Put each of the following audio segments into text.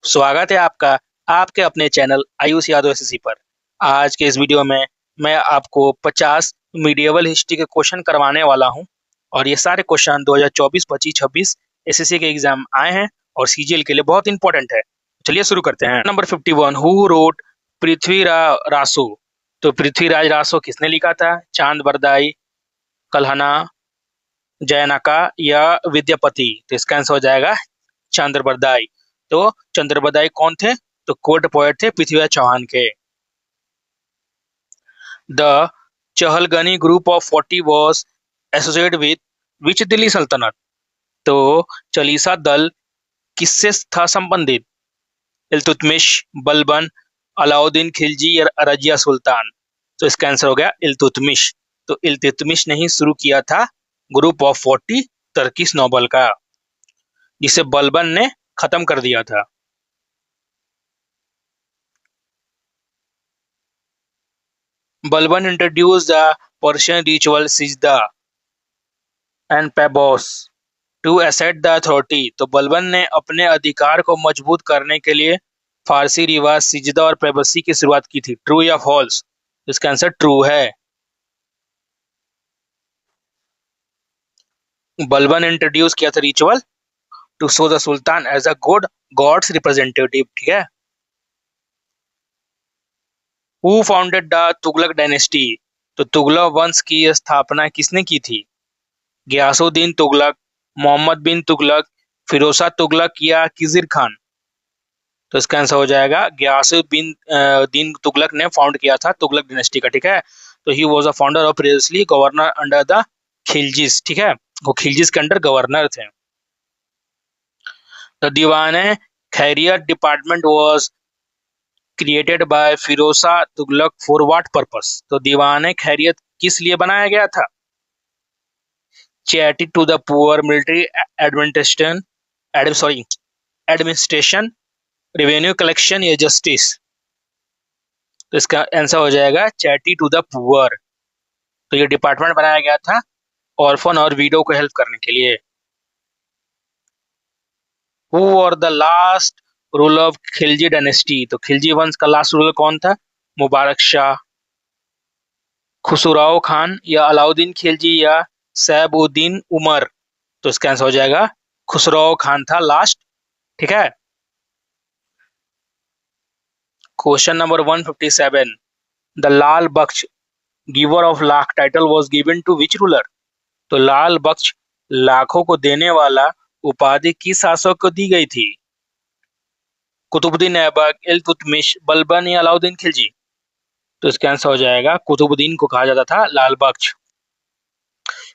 स्वागत है आपका आपके अपने चैनल आयुष यादव एसएससी पर। आज के इस वीडियो में मैं आपको 50 मीडिएवल हिस्ट्री के क्वेश्चन करवाने वाला हूं और ये सारे क्वेश्चन 2024, 25, 26 एसएससी के एग्जाम आए हैं और सीजीएल के लिए बहुत इंपॉर्टेंट है। चलिए शुरू करते हैं। Number 51, who wrote Raso. तो पृथ्वीराज रासो किसने लिखा था? चांद बरदाई, कल्हना, जयनाका या विद्यापति? तो इसका आंसर हो जाएगा चंद्रबरदाई। तो चंद्रबरदाई कौन थे? तो कोर्ट पोएट थे पृथ्वीराज चौहान के। The Chahalgani group of 40 was associated with which Delhi Sultanat. तो चालीसा दल किससे था संबंधित? इल्तुतमिश, बलबन, अलाउद्दीन खिलजी या रजिया सुल्तान? तो इसका आंसर हो गया इल्तुतमिश। तो इल्तुतमिश ने ही शुरू किया था ग्रुप ऑफ 40 तर्किश नोबल का, जिसे बलबन ने खत्म कर दिया था। Balban introduce the Persian ritual sijda and paibos to assert the authority. तो बलबन ने अपने अधिकार को मजबूत करने के लिए फारसी रिवाज सिजदा और पेबोसी की शुरुआत की थी। ट्रू या फॉल्स? इसका आंसर ट्रू है। बलबन इंट्रोड्यूस किया था ritual to show the sultan as a god's representative. ठीक है। Who founded the Tughlaq dynasty. तो तुगलक वंश की स्थापना किसने की थी? गयासुद्दीन तुगलक, मोहम्मद बिन तुगलक, फिरोजा तुगलक या किजिर खान? तो इसका आंसर हो जाएगा गयासुद्दीन दीन तुगलक ने फाउंड किया था तुगलक डायनेस्टी का। ठीक है। तो he was a founder of previously governor under the Khiljis. ठीक है, वो खिलजिस के अंडर गवर्नर थे। The Diwan Khairiyat department was created by Firoza Tughlaq for what purpose. तो दीवान खैरियत किस लिए बनाया गया था? Charity to the poor, military administration, revenue collection या जस्टिस? तो इसका आंसर हो जाएगा चैरिटी टू द पुअर। तो ये डिपार्टमेंट बनाया गया था ऑर्फन और विडो को हेल्प करने के लिए। Who were the last ruler of Khilji dynasty. तो खिलजी वंश का लास्ट रूलर कौन था? मुबारक शाह, खुसराव खान या अलाउद्दीन खिलजी या सैबुद्दीन उमर? तो इसका आंसर हो जाएगा खुसराव खान था लास्ट। ठीक है। Question number 157, the Lal Bakhsh giver of lakh title was given to which ruler. तो लाल बख्श लाखों को देने वाला उपाधि किस शासक को दी गई थी? कुतुबुद्दीन ऐबक, इल्तुतमिश, बलबन या अलाउद्दीन खिलजी? तो इसका आंसर हो जाएगा कुतुबुद्दीन को कहा जाता था लाल बख्श,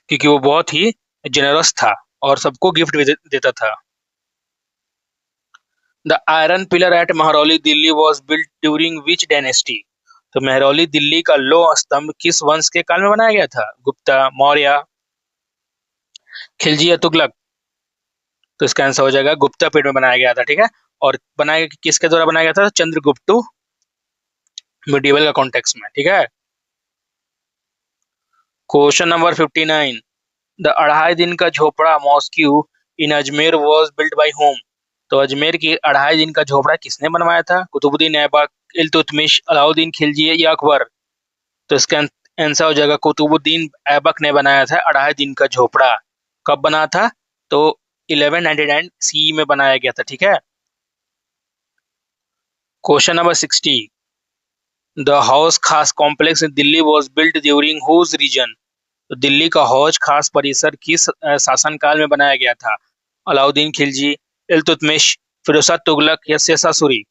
क्योंकि वो बहुत ही जेनरस था और सबको गिफ्ट भी देता था। The iron pillar at Mehrauli Delhi was built during which dynasty. तो महरौली दिल्ली का लौह स्तंभ किस वंश के काल में बनाया गया था? गुप्ता, मौर्य, खिलजी या तुगलक? तो इसका आंसर हो जाएगा गुप्ता पीरियड में बनाया गया था। ठीक है। और बनाया किसके द्वारा बनाया गया था? चंद्रगुप्त मिडिवल का कॉन्टेक्स्ट में। ठीक है। Question number 59, the Adhai Din Ka Jhonpra mosque in Ajmer was built by whom. तो अजमेर की अढ़ाई दिन का झोपड़ा किसने बनवाया था? कुतुबुद्दीन ऐबक, इल्तुतमिश, अलाउद्दीन खिलजी या अकबर? तो इसका आंसर हो जाएगा कुतुबुद्दीन ऐबक ने बनाया था अढ़ाई दिन का झोपड़ा। कब बना था? तो 1199 सी में बनाया गया था। ठीक है। Question number 60, the Hauz Khas complex in Delhi was built during whose reign. तो दिल्ली का हौज खास परिसर किस शासनकाल में बनाया गया था? अलाउद्दीन खिलजी, इल्तुतमिश, फिरोजा तुगलक या शेषा सूरी?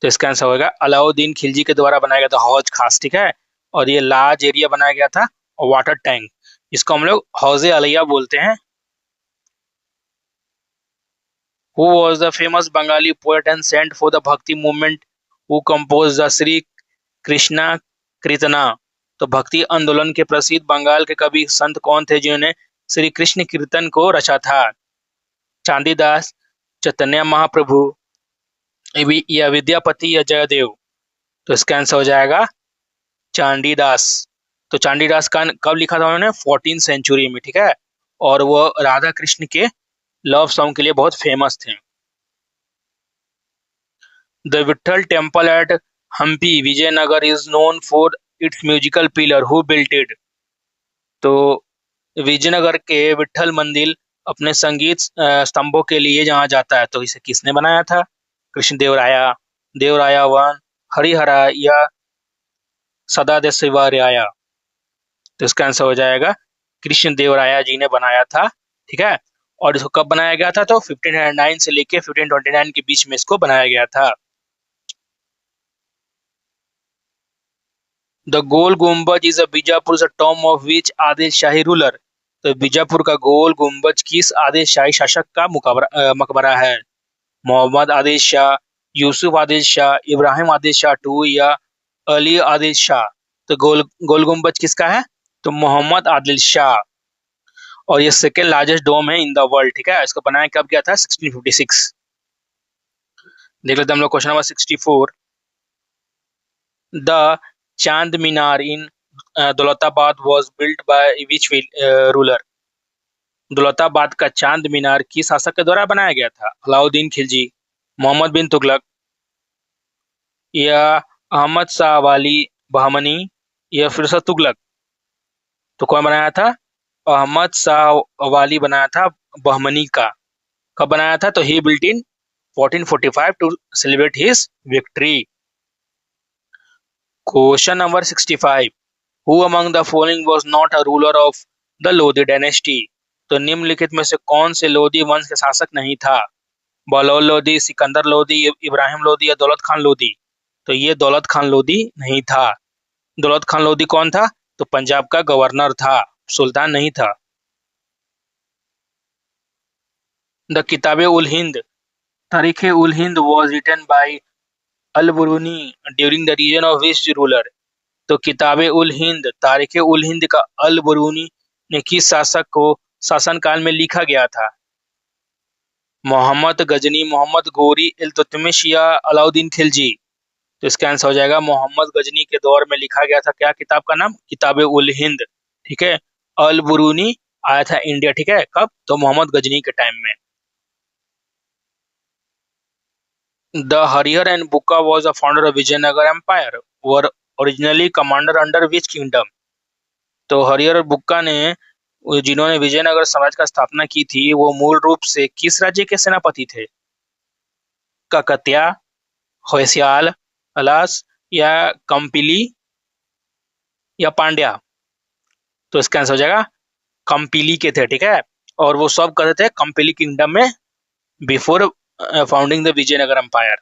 तो इसका आंसर होगा अलाउद्दीन खिलजी के द्वारा बनाया गया था हौज खास। ठीक है। और ये लार्ज एरिया बनाया गया था और वाटर टैंक, इसको हम लोग हौजे अलैया बोलते हैं। Who was the famous Bengali poet and saint for the bhakti movement who compose the Shri Krishna Kirtana. तो भक्ति आंदोलन के प्रसिद्ध बंगाल के कवि संत कौन थे जिन्होंने श्री कृष्ण कीर्तन को रचा था? चांदीदास, चैतन्य महाप्रभु या विद्यापति या जयदेव? तो इसका आंसर हो जाएगा चांदीदास। तो चांदीदास का कब लिखा था उन्होंने? 14th सेंचुरी में। ठीक है। और वो राधा कृष्ण के लव सॉन्ग के लिए बहुत फेमस थे। The Vitthala temple at Hampi Vijayanagar is known for its musical pillar, who built it? तो विजयनगर के विठल मंदिर अपने संगीत स्तंभों के लिए जहाँ जाता है, तो इसे किसने बनाया था? कृष्णदेवराया, देवराया वन, हरिहरा या सदाशिवराया? तो इसका आंसर हो जाएगा कृष्णदेवराया जी ने बनाया था। ठीक है, और इसको कब बनाया गया था? तो 1509 से लेके 1529 के बीच में इसको बनाया गया था। द गोल गुम्बज is a Bijapur Tom of which Adil shahi ruler? तो बीजापुर का गोल गुम्बज किस आदिल शाही शासक का मकबरा है? मोहम्मद आदिल शाह, यूसुफ आदिल शाह, इब्राहिम आदिल शाह टू या अली आदिल शाह? तो गोल गोल गुम्बज किसका है? तो मोहम्मद आदिल शाह। और ये सेकेंड लार्जेस्ट डोम है इन द वर्ल्ड। ठीक है, इसको बनाया कब गया था? 1656। देख लेते हैं हम लोग question number 64। The Chand Minar in Daulatabad was built by which ruler? Daulatabad का चांद मीनार किस शासक के द्वारा बनाया गया था? अलाउद्दीन खिलजी, मोहम्मद बिन तुगलक या अहमद शाह वाली बहमनी या फिर से तुगलक? तो कौन बनाया था? अहमद शाह वाली बनाया था बहमनी का। कब बनाया था? तो he built in 1445 to celebrate his victory. Question number 65। Who among the following was not a ruler of the Lodhi dynasty? तो निम्नलिखित में से कौन से लोधी वंश के शासक नहीं था? बलौल लोधी, सिकंदर लोधी, इब्राहिम लोधी या दौलत खान लोधी? तो ये दौलत खान लोधी नहीं था। दौलत खान लोधी कौन था? तो पंजाब का गवर्नर था, सुल्तान नहीं था। द किताब ul Hind, Tarikh ul Hind was written by Al Biruni during the reason of which ruler? तो किताब उल हिंद, तारीख उल हिंद का अल बुरूनी ने किस शासक को शासनकाल में लिखा गया था? मोहम्मद गजनी, मोहम्मद गोरी, इल्तुतमिश या अलाउद्दीन खिलजी? तो इसका आंसर हो जाएगा मोहम्मद गजनी के दौर में लिखा गया था। क्या किताब का नाम? किताब उल हिंद। ठीक है, अल बुरूनी आया था इंडिया। ठीक है, कब? तो मोहम्मद गजनी के टाइम में। The Harihara and Bukka was a founder of Vijayanagar empire were originally commander under which kingdom? तो हरिहर और बुक्का ने, जिन्होंने विजयनगर साम्राज्य का स्थापना की थी, वो मूल रूप से किस राज्य के सेनापति थे? ककतिया, होयसाल, अलास या कंपिली या पांड्या? तो इसका आंसर हो जाएगा कंपिली के थे। ठीक है, और वो सब करते थे कंपिली किंगडम में before founding the Vijayanagar empire.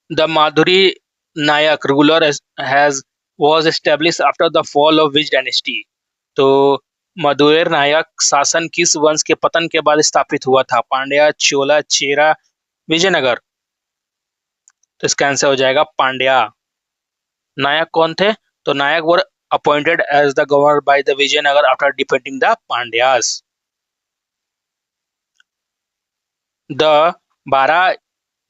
The Madurai Nayak ruler has was established after the fall of which dynasty? तो मधुर नायक शासन किस वंश के पतन के बाद स्थापित हुआ था? पांड्या, चोला, चेरा, विजयनगर? तो इसका आंसर हो जाएगा पांड्या। नायक कौन थे? तो Nayak were appointed as the governor by the Vijayanagar after defeating the Pandyas. The Bara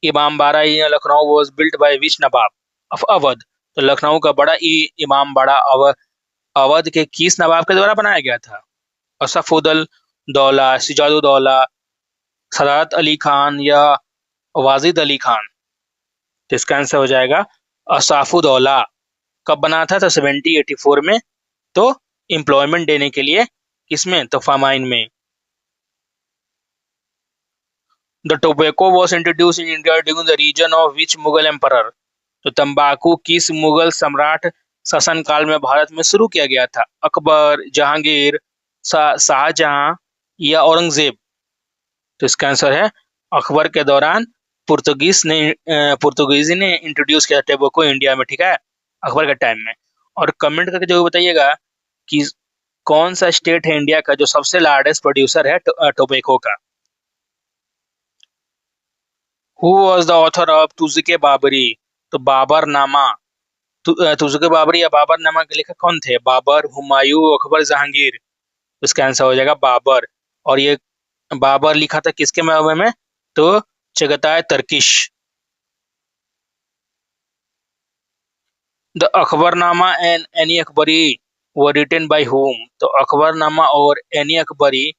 Imambara in Lucknow was built by which Nawab of Awadh? तो लखनऊ का बड़ा इमाम बाड़ा अवध के किस नवाब के द्वारा बनाया गया था? असफुद्दौला दौला, सिजादुद्दौला, सदात अली खान या वाजिद अली खान? तो इसका आंसर हो जाएगा असाफुद्दौला। कब बना था? तो 1784 में। तो एम्प्लॉयमेंट देने के लिए किसमें? तो फामाइन में। The tobacco was introduce in India during the reason of which Mughal emperor? तो तंबाकू किस मुगल सम्राट शासनकाल में भारत में शुरू किया गया था? अकबर, जहांगीर, शाहजहां या औरंगजेब? तो इसका आंसर है अकबर के दौरान पुर्तगीजी ने इंट्रोड्यूस किया टोबैको इंडिया में। ठीक है, अकबर के टाइम में। और कमेंट करके जो बताइएगा कि कौन सा स्टेट है इंडिया का जो सबसे लार्जेस्ट प्रोड्यूसर है टोबैको का। Who was the author of Tuzuk-e Babri? तो बाबर नामा, तुज़्क़े बाबरी या बाबर नामा के लेखक कौन थे? बाबर, हुमायूं, अकबर, जहांगीर? इसका आंसर हो जाएगा बाबर। और ये बाबर लिखा था किसके में? तो Chagatai Turkish. The Akbarnama and Ain-i Akbari were written by whom? तो अकबरनामा और एनी अकबरी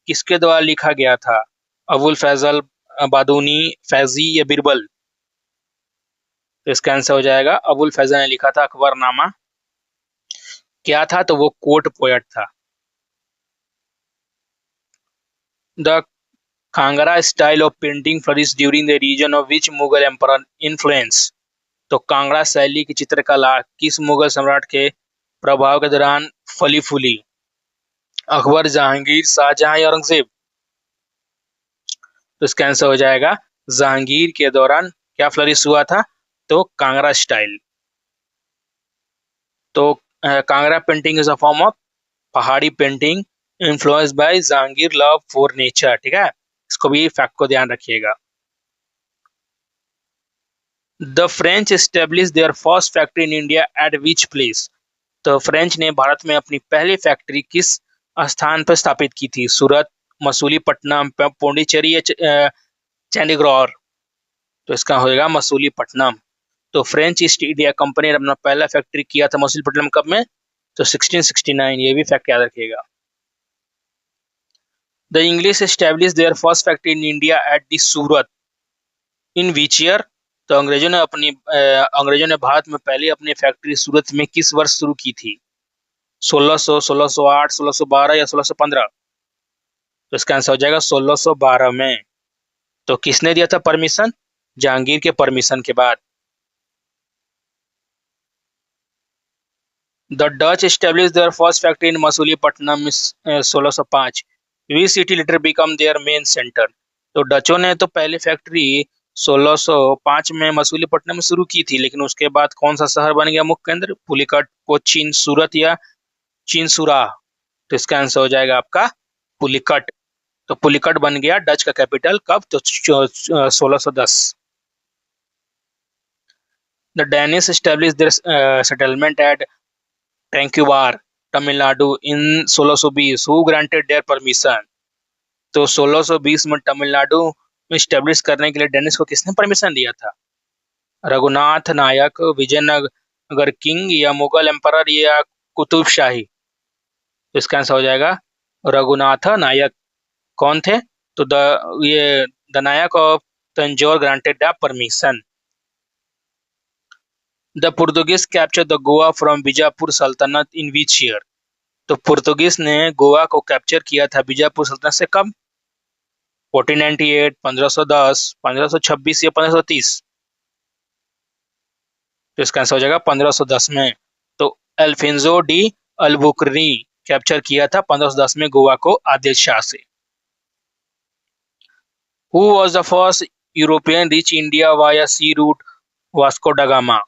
किसके द्वारा लिखा गया था? अबुल फैजल, बादूनी, फैजी या बिरबल? तो इसका आंसर हो जाएगा अबुल फैजल ने लिखा था अकबरनामा। क्या था? तो वो कोर्ट पोएट था। The Kangra style of painting flourish during the reason of which Mughal emperor influence. तो कांगड़ा शैली की चित्रकला किस मुगल सम्राट के प्रभाव के दौरान फली फूली? अकबर, जहांगीर, शाहजहां या औरंगजेब? तो इसका आंसर हो जाएगा जहांगीर के दौरान क्या फ्लरिश हुआ था? तो कांगड़ा स्टाइल। तो Kangra painting is a form of Pahari painting influenced by Jahangir love for nature. ठीक है, इसको भी फैक्ट को ध्यान रखिएगा। The French establish their first factory in India at which place. तो फ्रेंच ने भारत में अपनी पहली फैक्ट्री किस स्थान पर स्थापित की थी? सूरत, मसूलीपट्टनम, पौंडीचेरी या चंडीगढ़? तो इसका होगा मसूलीपट्टनम। तो फ्रेंच ईस्ट इंडिया कंपनी ने अपना पहला फैक्ट्री किया था मसूलीपट्टनम कब में? तो 1669। ये भी फैक्ट याद रखिएगा। The English establish their first factory in India at the Surat in which year. तो अंग्रेजों ने भारत में पहले अपनी फैक्ट्री सूरत में किस वर्ष शुरू की थी? 1600, 1608, 1612 या 1615? तो इसका आंसर हो जाएगा 1612 में। तो किसने दिया था परमिशन? जहांगीर के परमिशन के बाद। The Dutch establish their first factory in Masulipatnam 1605। We city later become their main centre. तो डचों ने तो पहले फैक्ट्री 1605 में मसूलीपट्टनम में शुरू की थी, लेकिन उसके बाद कौन सा शहर बन गया मुख्य केंद्र? पुलिकट, कोचीन, सूरत या चिंसुरा? तो इसका आंसर हो जाएगा आपका पुलिकट। तो पुलिकट बन गया डच का कैपिटल कब? तो 1610। The Danish establish their settlement at Tranquebar, Tamil Nadu in 1620। Who granted their permission? तो 1620 में तमिलनाडु में स्टेब्लिश करने के लिए डेनिस को किसने परमिशन दिया था? रघुनाथ नायक, विजयनगर किंग या मुगल एम्परर या कुतुब शाही? तो इसका आंसर हो जाएगा रघुनाथ नायक। कौन थे? तो ये the Nayak of Tanjore granted the permission. The Portuguese capture the Goa from Bijapur सल्तनत इन विच ईयर। तो पुर्तगीज ने गोवा को कैप्चर किया था बीजापुर सल्तनत से कब? 1498, 1510, 1526 या 1530? तो इसका आंसर हो जाएगा 1510 में। तो अल्फिंजो डी अल्बुकर्नी कैप्चर किया था 1510 में गोवा को आदिल शाह से। Who was the first European reach India via sea route? Vasco da Gama.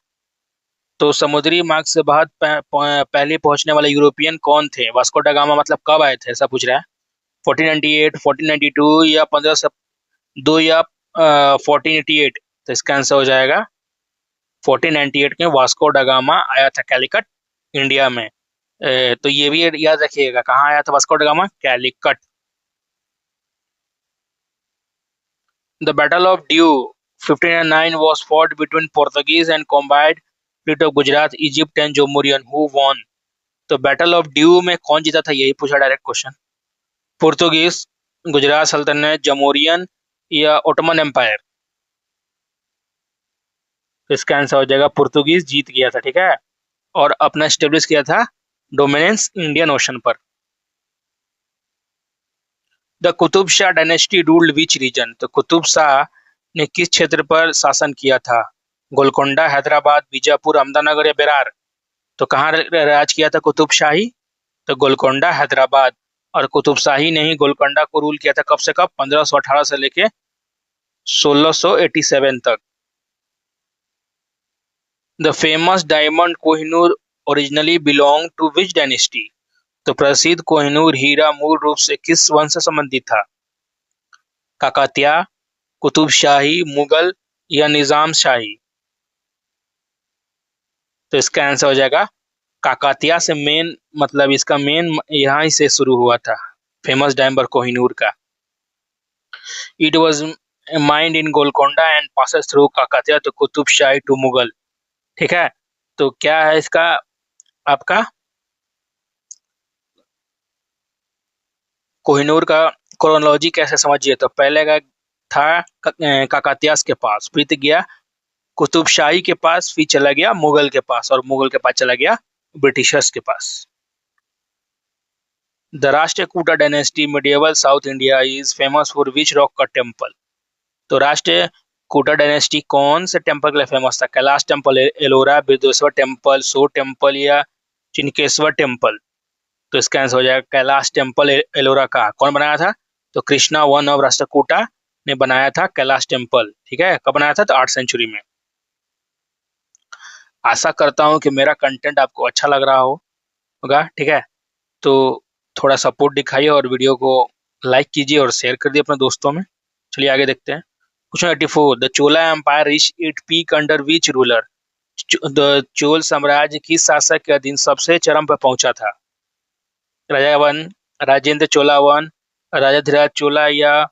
तो समुद्री मार्ग से भारत पहले पहुंचने वाले यूरोपियन कौन थे? वास्को ड गामा मतलब कब आए थे, ऐसा पूछ रहा है। 1498, 1492 या 1502 या 1488? तो इसका आंसर हो जाएगा 1498 में वास्को ड गामा आया था कैलिकट इंडिया में। तो ये भी याद रखिएगा, कहाँ आया था Vasco da gamma? Calicut. The battle of due 1509 was fought between Portuguese and combined fleet of Gujarat, Egypt and Jamorian. Who won? तो बैटल ऑफ ड्यू में कौन जीता था, यही पूछा डायरेक्ट क्वेश्चन। पुर्तगीज, गुजरात सल्तनत, जमोरियन या ओटोमन एम्पायर? तो इसका आंसर हो जाएगा पुर्तगीज जीत गया था। ठीक है, और अपना स्टेब्लिश किया था डोमिनेंस इंडियन ओशन पर। The Qutub Shah dynasty ruled which region. तो कुतुब शाह ने किस क्षेत्र पर शासन किया था? गोलकोंडा, हैदराबाद, बीजापुर, अहमदनगर या बेरार? तो कहाँ राज किया था कुतुब शाही? तो गोलकोंडा, हैदराबाद। और कुतुब शाही ने ही गोलकोंडा को रूल किया था कब से कब? 1518 से लेके 1687 तक। The famous diamond Kohinoor originally belong to which dynasty? तो प्रसिद्ध कोहिनूर हीरा मूल रूप से किस वंश से संबंधित था? काकतिया, कुतुब शाही, मुगल या निजाम शाही? तो इसका आंसर हो जाएगा काकतिया से। मेन मतलब इसका मेन यहाँ ही से शुरू हुआ था फेमस डायमंड कोहिनूर का। It was mind in Golconda and passes through Kakatiya तो कुतुब शाही टू मुगल। ठीक है, तो क्या है इसका आपका कोहिनूर का क्रोनोलॉजी कैसे समझिए? तो पहले का था काकतियास के पास, फिर गया कुतुबशाही के पास, फिर चला गया मुगल के पास, और मुगल के पास चला गया ब्रिटिशर्स के पास। The Rashtrakuta dynasty medieval south India is famous for which rock का टेम्पल। तो राष्ट्रकूटा डायनेस्टी कौन से टेम्पल के लिए फेमस था? कैलाश टेम्पल, एलोरा, बृहदेश्वर टेम्पल, सो टेम्पल या चिनकेश्वर टेम्पल। तो इसका आंसर हो जाएगा कैलाश टेम्पल एलोरा का। कौन बनाया था? तो कृष्णा वन ऑफ राष्ट्रकूटा ने बनाया था कैलाश टेम्पल। ठीक है, कब बनाया था? तो 8th सेंचुरी में। आशा करता हूँ कि मेरा कंटेंट आपको अच्छा लग रहा होगा। ठीक है, तो थोड़ा सपोर्ट दिखाइए और वीडियो को लाइक कीजिए और शेयर कर दिए अपने दोस्तों में। चलिए आगे देखते हैं। Question 84, the Chola empire reach it peak under which ruler. द चोल साम्राज्य किस शासक के अधीन सबसे चरम पर पहुंचा था? राजा वन, राजेंद्र चोला वन, राजाधिराज चोला या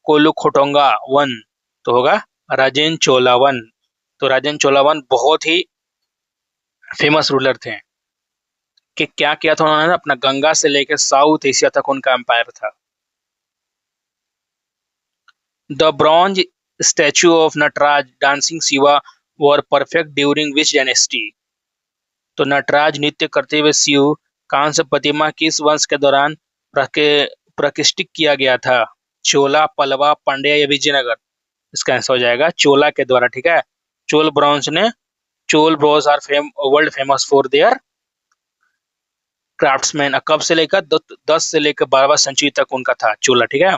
कोलुखोटोंगा वन। तो होगा राजेंद्र चोला वन। तो राजेंद्र चोला वन बहुत ही फेमस रूलर थे कि क्या किया था उन्होंने, अपना गंगा से लेकर साउथ एशिया तक उनका एम्पायर था। The bronze statue of Nataraja dancing Shiva were perfect during which dynasty. तो नटराज नृत्य करते हुए शिव कांस्य प्रतिमा किस वंश के दौरान प्रतिष्ठित किया गया था? चोला, पल्लवा, पांड्या या विजयनगर। इसका आंसर हो जाएगा चोला के द्वारा। ठीक है, Chola bronze are world famous for their craftsman. कब से लेकर 10 से लेकर 12वीं सेंचुरी तक उनका था चोला। ठीक है,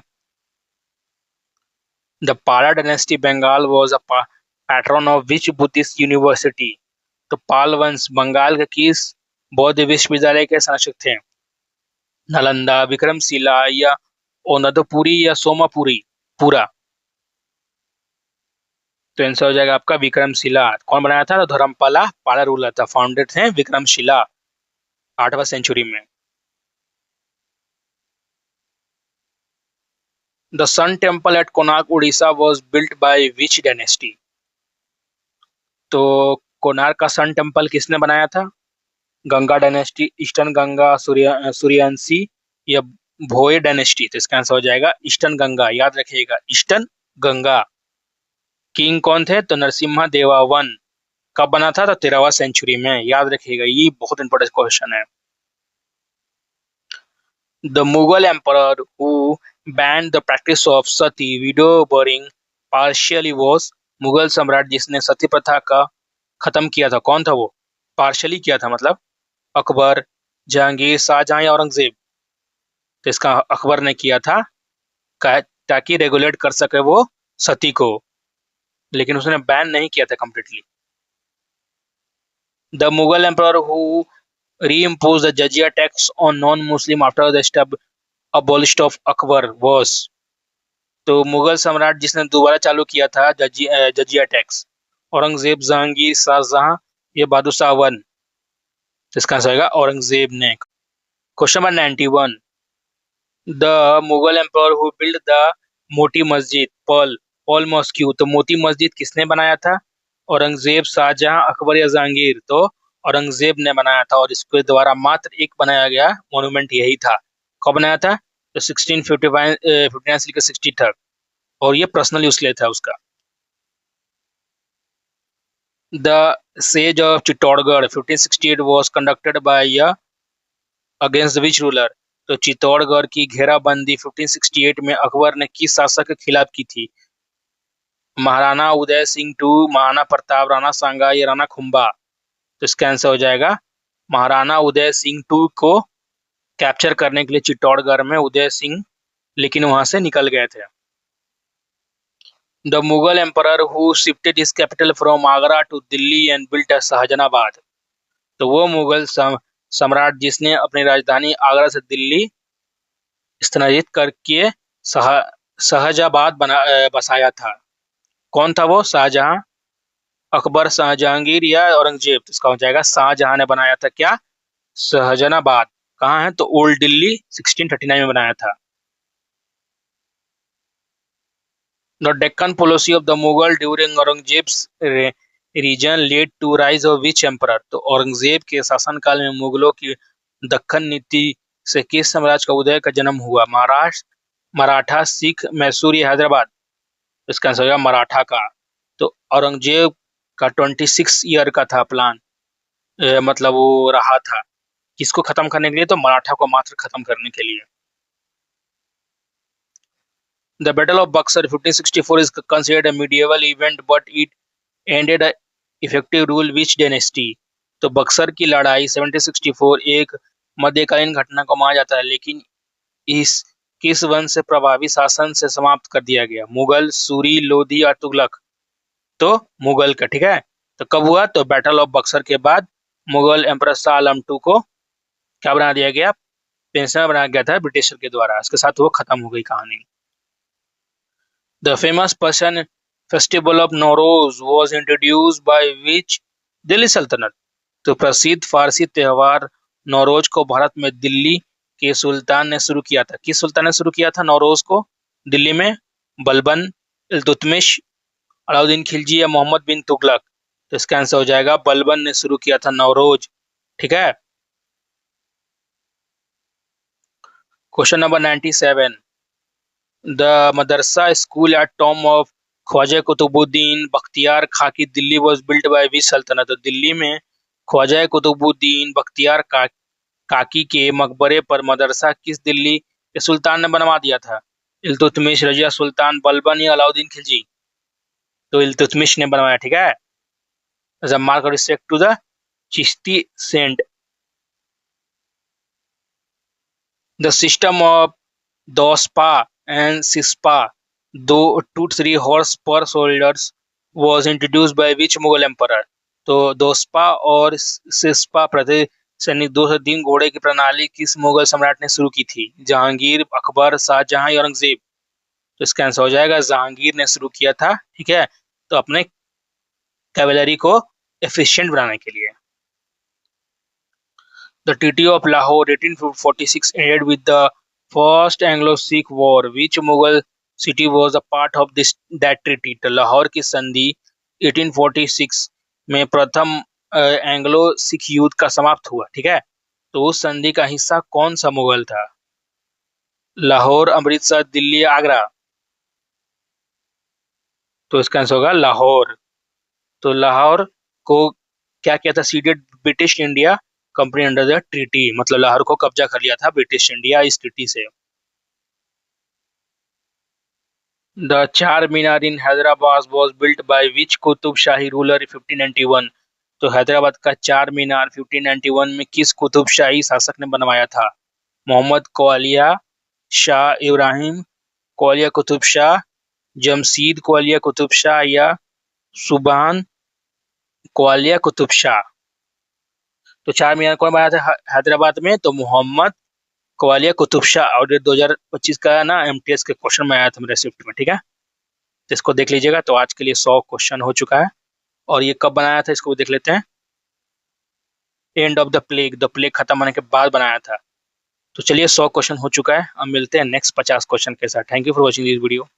the Pala dynasty Bengal was a patron of which Buddhist university. तो पाल वंश बंगाल के किस बौद्ध विश्वविद्यालय के संरक्षक थे? नालंदा, विक्रमशिला या ओनदपुरी या सोमापुरी पूरा। तो आंसर हो जाएगा आपका विक्रमशिला। कौन बनाया था? तो धर्मपाला पाला रूलर था, फाउंडेड थे विक्रमशिला 8वीं सेंचुरी में। The sun temple at Konark Orissa was built by which dynasty. तो कोणार्क का सन टेम्पल किसने बनाया था? गंगा डायनेस्टी, ईस्टर्न गंगा, सूर्यवंशी या भोये डायनेस्टी। तो इसका आंसर हो जाएगा ईस्टर्न गंगा। याद रखिएगा ईस्टर्न गंगा। किंग कौन थे? तो नरसिम्हा देवा वन। कब बना था? तो 13वीं सेंचुरी में। याद रखिएगा, ये बहुत इंपॉर्टेंट क्वेश्चन है। The Mughal emperor who ban the practice of sati widow burning partially was. Mughal सम्राट जिसने सती प्रथा का खत्म किया था, कौन था वो? पार्शियली किया था मतलब अकबर, जहांगीर, शाहजहां या औरंगजेब। तो इसका अकबर ने किया था ताकि रेगुलेट कर सके वो सती को, लेकिन उसने बैन नहीं किया था completely. The Mughal emperor who reimposed the jizya tax on non-Muslim after the abolished of Akbar was। तो मुगल सम्राट जिसने दोबारा चालू किया था जजिया टैक्स? औरंगजेब, जहांगीर, शाहजहां या बहादुर शाह वन। इसका आंसर होगा औरंगजेब ने। Question number 91, the Mughal emperor who build the Moti Masjid Paul mosque. तो मोती मस्जिद किसने बनाया था? औरंगजेब, शाहजहां, अकबर या जहांगीर। तो औरंगजेब ने बनाया था और इसके द्वारा मात्र एक बनाया गया मॉन्यूमेंट यही था। कब बनाया था? तो 1659 से लेकर 60 तक, और ये पर्सनल यूज के लिए था उसका। The sage of Chittorgarh 1568 was conducted by against which ruler. तो चित्तौड़गढ़ की घेराबंदी 1568 में अकबर ने किस शासक के खिलाफ की थी? महाराणा उदय सिंह टू, महाराणा प्रताप, राणा सांगा या राणा खुम्बा। तो इसका आंसर हो जाएगा महाराणा उदय सिंह टू को कैप्चर करने के लिए चित्तौड़गढ़ में उदय सिंह लेकिन वहां से निकल गए थे। The Mughal emperor who shifted his capital from Agra to Delhi and built Shahjahanabad. तो वो मुगल सम्राट जिसने अपनी राजधानी आगरा से दिल्ली स्थानांतरित करके शाहजहाबाद बसाया था। कौन था वो? शाहजहां, अकबर, जहांगीर या औरंगजेब। तो इसका हो जाएगा शाहजहां ने बनाया था क्या? शाहजहानाबाद। कहाँ है? तो ओल्ड दिल्ली 1639 में बनाया था। The Deccan policy of the Mughal during Aurangzeb's reign led to rise of which emperor. तो औरंगजेब के शासनकाल में मुगलों की दक्कन नीति से किस साम्राज्य का उदय का जन्म हुआ? महाराष्ट्र, मराठा, सिख, मैसूर या हैदराबाद। इसका आंसर होगा मराठा का। तो औरंगजेब का 26 ईयर का था प्लान, मतलब वो रहा था किसको खत्म करने के लिए, तो मराठा को मात्र खत्म करने के लिए। The battle of Buxar 1564 is considered a medieval event but it ended a effective rule which dynasty. तो बक्सर की लड़ाई 1764 एक मध्यकालीन घटना को माना जाता है, लेकिन इस किस वंश से प्रभावी शासन से समाप्त कर दिया गया? मुगल, सूरी, लोधी या तुगलक? तो मुगल का, ठीक है। तो कब हुआ? तो बैटल ऑफ बक्सर के बाद मुगल एम्परर शाह आलम टू को क्या बना दिया गया? पेंशनर बनाया गया था ब्रिटिशर के द्वारा। इसके साथ वो खत्म हो गई कहानी। The famous person festival of Nowruz was introduced by which Delhi Sultanat. तो प्रसिद्ध फारसी त्योहार नौरोज को भारत में दिल्ली के सुल्तान ने शुरू किया था। किस सुल्तान ने शुरू किया था नौरोज को दिल्ली में? बलबन, इल्तुतमिश, अलाउद्दीन खिलजी या मोहम्मद बिन तुगलक? तो इसका आंसर हो जाएगा बलबन ने शुरू किया था नौरोज, ठीक है। Question number 97, the madrasa school at tomb of Khwaja Qutbuddin Bakhtiyar Kaki Delhi was built by which sultanate. तो दिल्ली में ख्वाजा कुतुबुद्दीन बख्तियार काकी के मकबरे पर मदरसा किस दिल्ली के सुल्तान ने बनवा दिया था? इल्तुतमिश, रजिया सुल्तान, बलबन या अलाउद्दीन खिलजी? तो इल्तुतमिश ने बनवाया, ठीक है। As a mark of respect to the Chishti saint. The system of Do-aspa and Sih-aspa, दो 2-3 हॉर्स पर soldiers was introduced by which Mughal emperor? तो दोस्पा और सिस्पा प्रति सैनिक 2 से 3 घोड़े की प्रणाली किस मुगल सम्राट ने शुरू की थी? जहांगीर, अकबर, शाहजहां या औरंगजेब? तो इसका आंसर हो जाएगा जहांगीर ने शुरू किया था, ठीक है। तो अपने कैवलरी को एफिशिएंट बनाने के लिए। The Treaty of Lahore 1846 ended with the First Anglo-Sikh War. Which Mughal city was a part of that treaty? तो लाहौर की संधि 1846 में प्रथम एंग्लो सिख युद्ध का समाप्त हुआ, ठीक है। तो उस संधि का हिस्सा कौन सा मुगल था? लाहौर, अमृतसर, दिल्ली, आगरा? तो इसका आंसर होगा लाहौर। तो लाहौर को क्या किया था? Ceded British India company under the treaty, मतलब लाहौर को कब्जा कर लिया था ब्रिटिश इंडिया इस ट्रीटी से। The Charminar in Hyderabad was built by which Qutb Shahi ruler 1591। तो हैदराबाद का चार मीनार 1591 में किस कुतुब शाही शासक ने बनवाया था? मोहम्मद क्वालिया शाह इब्राहिम, क्वालिया कुतुब शाह, जमशीद क्वालिया कुतुब शाह या सुबान क्वालिया कुतुब शाह? तो चार मीनार कौन बनाया था हैदराबाद में? तो मोहम्मद क्वालिया कुतुब शाह। और ये 2025 का ना एमटीएस के क्वेश्चन में आया था मेरे शिफ्ट में, ठीक है। तो इसको देख लीजिएगा। तो आज के लिए 100 क्वेश्चन हो चुका है। और ये कब बनाया था इसको देख लेते हैं। एंड ऑफ द प्लेग खत्म होने के बाद बनाया था। तो चलिए 100 क्वेश्चन हो चुका है। अब मिलते हैं नेक्स्ट 50 क्वेश्चन के साथ। Thank you for watching this video.